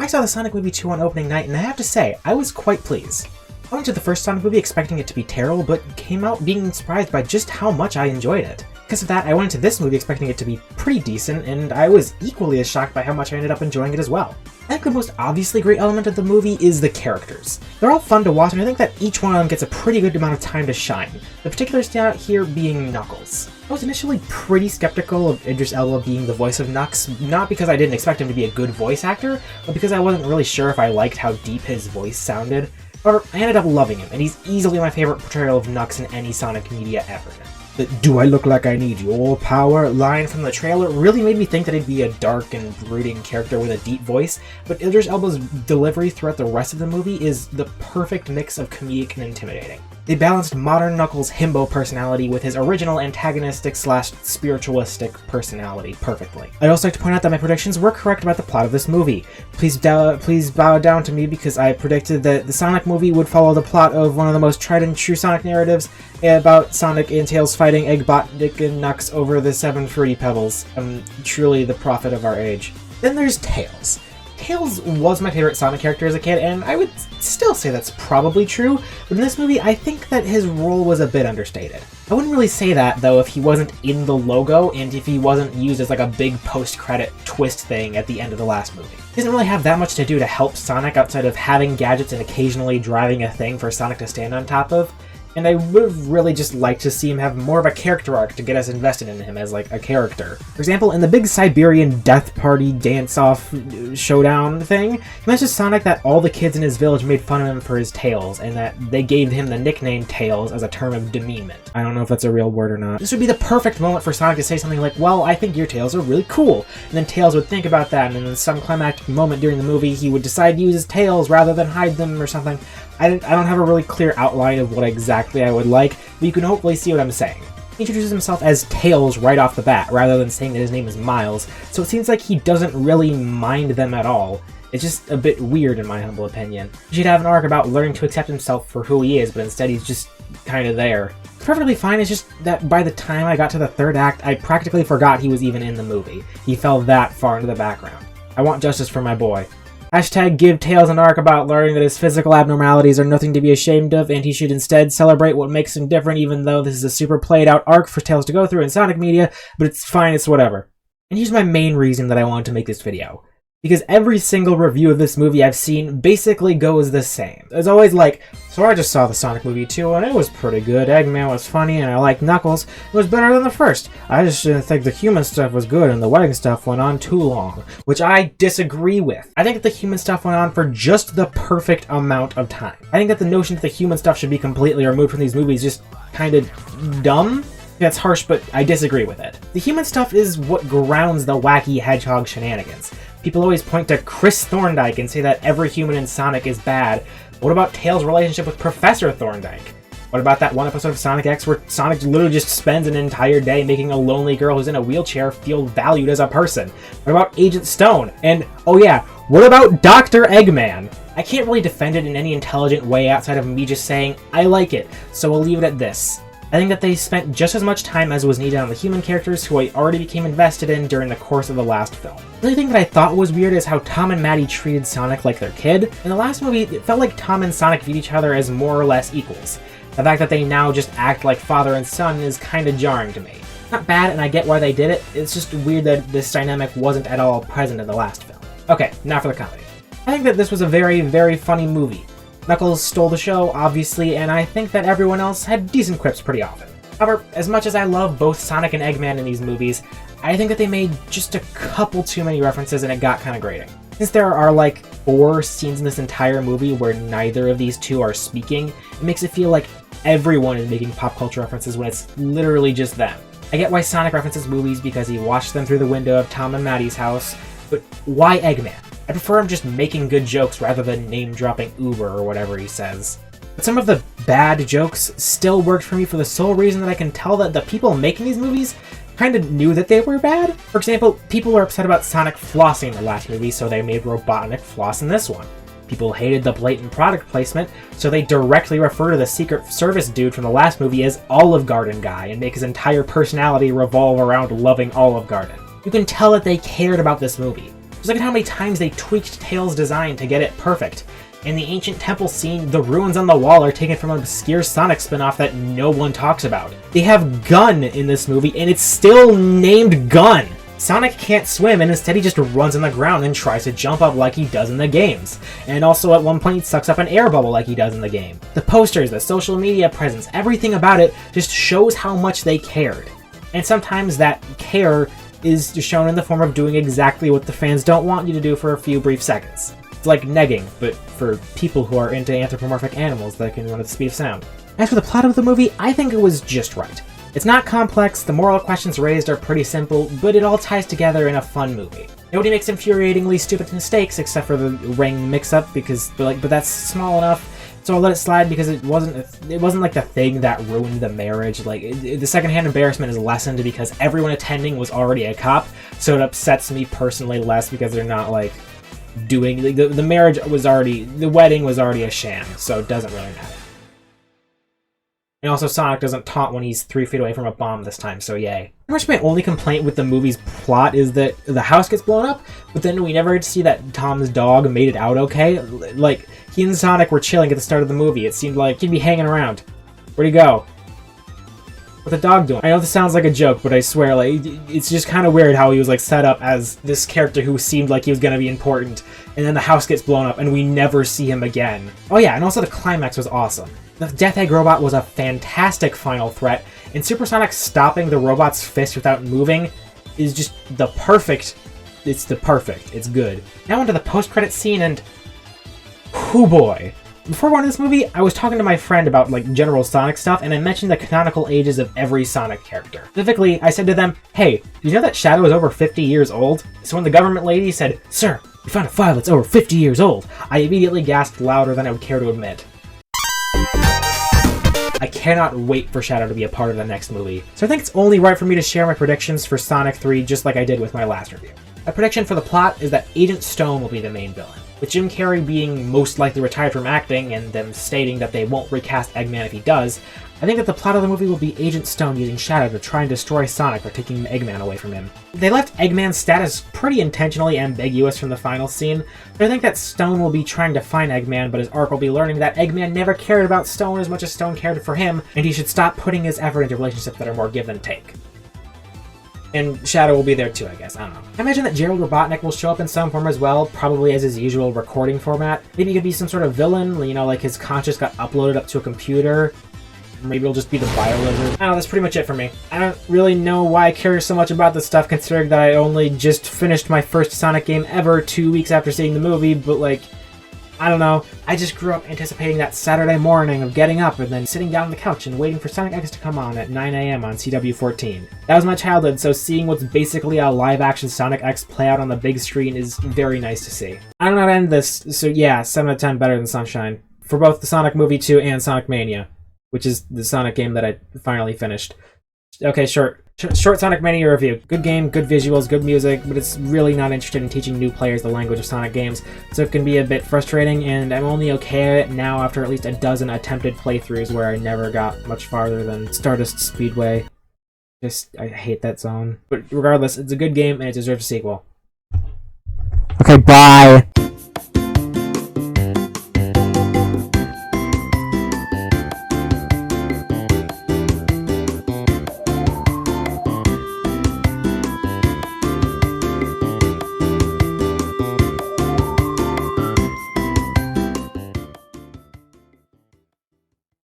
saw the Sonic movie 2 on opening night, and I have to say, I was quite pleased. I went to the first Sonic movie expecting it to be terrible, but came out being surprised by just how much I enjoyed it. Because of that, I went into this movie expecting it to be pretty decent, and I was equally as shocked by how much I ended up enjoying it as well. I think the most obviously great element of the movie is the characters. They're all fun to watch, and I think that each one of them gets a pretty good amount of time to shine. The particular standout here being Knuckles. I was initially pretty skeptical of Idris Elba being the voice of Knux, not because I didn't expect him to be a good voice actor, but because I wasn't really sure if I liked how deep his voice sounded. However, I ended up loving him, and he's easily my favorite portrayal of Knux in any Sonic media ever. The "do I look like I need your power" line from the trailer really made me think that he'd be a dark and brooding character with a deep voice, but Idris Elba's delivery throughout the rest of the movie is the perfect mix of comedic and intimidating. They balanced modern Knuckles' himbo personality with his original antagonistic/spiritualistic personality perfectly. I'd also like to point out that my predictions were correct about the plot of this movie. Please bow down to me because I predicted that the Sonic movie would follow the plot of one of the most tried and true Sonic narratives about Sonic and Tails fighting Eggbot, Dick, and Knux over the 7 Fruity Pebbles. I'm truly the prophet of our age. Then there's Tails. Tails was my favorite Sonic character as a kid, and I would still say that's probably true, but in this movie I think that his role was a bit understated. I wouldn't really say that, though, if he wasn't in the logo, and if he wasn't used as like a big post-credit twist thing at the end of the last movie. He doesn't really have that much to do to help Sonic outside of having gadgets and occasionally driving a thing for Sonic to stand on top of. And I would have really just liked to see him have more of a character arc to get us invested in him as, like, a character. For example, in the big Siberian death party dance-off showdown thing, he mentions Sonic that all the kids in his village made fun of him for his tails, and that they gave him the nickname Tails as a term of demeanment. I don't know if that's a real word or not. This would be the perfect moment for Sonic to say something like, "Well, I think your tails are really cool." And then Tails would think about that, and then in some climactic moment during the movie, he would decide to use his tails rather than hide them or something. I don't have a really clear outline of what exactly I would like, but you can hopefully see what I'm saying. He introduces himself as Tails right off the bat, rather than saying that his name is Miles, so it seems like he doesn't really mind them at all. It's just a bit weird in my humble opinion. He should have an arc about learning to accept himself for who he is, but instead he's just kinda there. It's perfectly fine, it's just that by the time I got to the third act, I practically forgot he was even in the movie. He fell that far into the background. I want justice for my boy. Hashtag give Tails an arc about learning that his physical abnormalities are nothing to be ashamed of, and he should instead celebrate what makes him different, even though this is a super played out arc for Tails to go through in Sonic media, but it's fine, it's whatever. And here's my main reason that I wanted to make this video. Because every single review of this movie I've seen basically goes the same. It's always like, so I just saw the Sonic movie 2 and it was pretty good, Eggman was funny and I liked Knuckles, it was better than the first. I just didn't think the human stuff was good and the wedding stuff went on too long. Which I disagree with. I think that the human stuff went on for just the perfect amount of time. I think that the notion that the human stuff should be completely removed from these movies is just kinda dumb. That's harsh, but I disagree with it. The human stuff is what grounds the wacky Hedgehog shenanigans. People always point to Chris Thorndike and say that every human in Sonic is bad. What about Tails' relationship with Professor Thorndike? What about that one episode of Sonic X where Sonic literally just spends an entire day making a lonely girl who's in a wheelchair feel valued as a person? What about Agent Stone? And, oh yeah, what about Dr. Eggman? I can't really defend it in any intelligent way outside of me just saying, I like it, so we'll leave it at this. I think that they spent just as much time as was needed on the human characters who I already became invested in during the course of the last film. The only thing that I thought was weird is how Tom and Maddie treated Sonic like their kid. In the last movie, it felt like Tom and Sonic viewed each other as more or less equals. The fact that they now just act like father and son is kinda jarring to me. Not bad, and I get why they did it, it's just weird that this dynamic wasn't at all present in the last film. Okay, now for the comedy. I think that this was a very, very funny movie. Knuckles stole the show, obviously, and I think that everyone else had decent quips pretty often. However, as much as I love both Sonic and Eggman in these movies, I think that they made just a couple too many references and it got kinda grating. Since there are like 4 scenes in this entire movie where neither of these two are speaking, it makes it feel like everyone is making pop culture references when it's literally just them. I get why Sonic references movies because he watched them through the window of Tom and Maddie's house, but why Eggman? I prefer him just making good jokes rather than name-dropping Uber or whatever he says. But some of the bad jokes still worked for me for the sole reason that I can tell that the people making these movies kind of knew that they were bad. For example, people were upset about Sonic flossing in the last movie, so they made Robotnik floss in this one. People hated the blatant product placement, so they directly refer to the Secret Service dude from the last movie as Olive Garden Guy and make his entire personality revolve around loving Olive Garden. You can tell that they cared about this movie. Just look at how many times they tweaked Tails' design to get it perfect. In the ancient temple scene, the ruins on the wall are taken from an obscure Sonic spin-off that no one talks about. They have Gun in this movie, and it's still named Gun! Sonic can't swim, and instead he just runs on the ground and tries to jump up like he does in the games. And also at one point he sucks up an air bubble like he does in the game. The posters, the social media presence, everything about it just shows how much they cared. And sometimes that care is shown in the form of doing exactly what the fans don't want you to do for a few brief seconds. It's like negging, but for people who are into anthropomorphic animals that can run at the speed of sound. As for the plot of the movie, I think it was just right. It's not complex, the moral questions raised are pretty simple, but it all ties together in a fun movie. Nobody makes infuriatingly stupid mistakes except for the ring mix-up, but that's small enough, so I'll let it slide because it wasn't like the thing that ruined the marriage. Like, the secondhand embarrassment is lessened because everyone attending was already a cop, so it upsets me personally less because they're not like doing the marriage was already, the wedding was already a sham, so it doesn't really matter. And also Sonic doesn't taunt when he's 3 feet away from a bomb this time, so yay. Pretty much my only complaint with the movie's plot is that the house gets blown up, but then we never get to see that Tom's dog made it out okay. Like, he and Sonic were chilling at the start of the movie. It seemed like he'd be hanging around. Where'd he go? What's the dog doing? I know this sounds like a joke, but I swear, like, it's just kind of weird how he was, like, set up as this character who seemed like he was gonna be important, and then the house gets blown up, and we never see him again. Oh yeah, and also the climax was awesome. The Death Egg robot was a fantastic final threat, and Supersonic stopping the robot's fist without moving is just the perfect. It's good. Now onto the post-credit scene, and hoo boy. Before going to this movie, I was talking to my friend about like general Sonic stuff, and I mentioned the canonical ages of every Sonic character. Specifically, I said to them, hey, did you know that Shadow is over 50 years old? So when the government lady said, sir, we found a file that's over 50 years old, I immediately gasped louder than I would care to admit. I cannot wait for Shadow to be a part of the next movie, so I think it's only right for me to share my predictions for Sonic 3 just like I did with my last review. My prediction for the plot is that Agent Stone will be the main villain, with Jim Carrey being most likely retired from acting and them stating that they won't recast Eggman if he does. I think that the plot of the movie will be Agent Stone using Shadow to try and destroy Sonic by taking Eggman away from him. They left Eggman's status pretty intentionally ambiguous from the final scene, but I think that Stone will be trying to find Eggman, but his arc will be learning that Eggman never cared about Stone as much as Stone cared for him, and he should stop putting his effort into relationships that are more give than take. And Shadow will be there too, I guess. I don't know. I imagine that Gerald Robotnik will show up in some form as well, probably as his usual recording format. Maybe he could be some sort of villain, you know, like his conscious got uploaded up to a computer. Maybe it'll just be the Bio-Lizard. I don't know, that's pretty much it for me. I don't really know why I care so much about this stuff, considering that I only just finished my first Sonic game ever 2 weeks after seeing the movie, but like, I don't know. I just grew up anticipating that Saturday morning of getting up and then sitting down on the couch and waiting for Sonic X to come on at 9 AM on CW14. That was my childhood, so seeing what's basically a live-action Sonic X play out on the big screen is very nice to see. I don't know how to end this, so yeah, 7 out of 10 better than Sunshine. For both the Sonic movie 2 and Sonic Mania, which is the Sonic game that I finally finished. Okay, short Sonic Mania review. Good game, good visuals, good music, but it's really not interested in teaching new players the language of Sonic games, so it can be a bit frustrating, and I'm only okay at it now after at least a dozen attempted playthroughs where I never got much farther than Stardust Speedway. I hate that zone. But regardless, it's a good game, and it deserves a sequel. Okay, bye!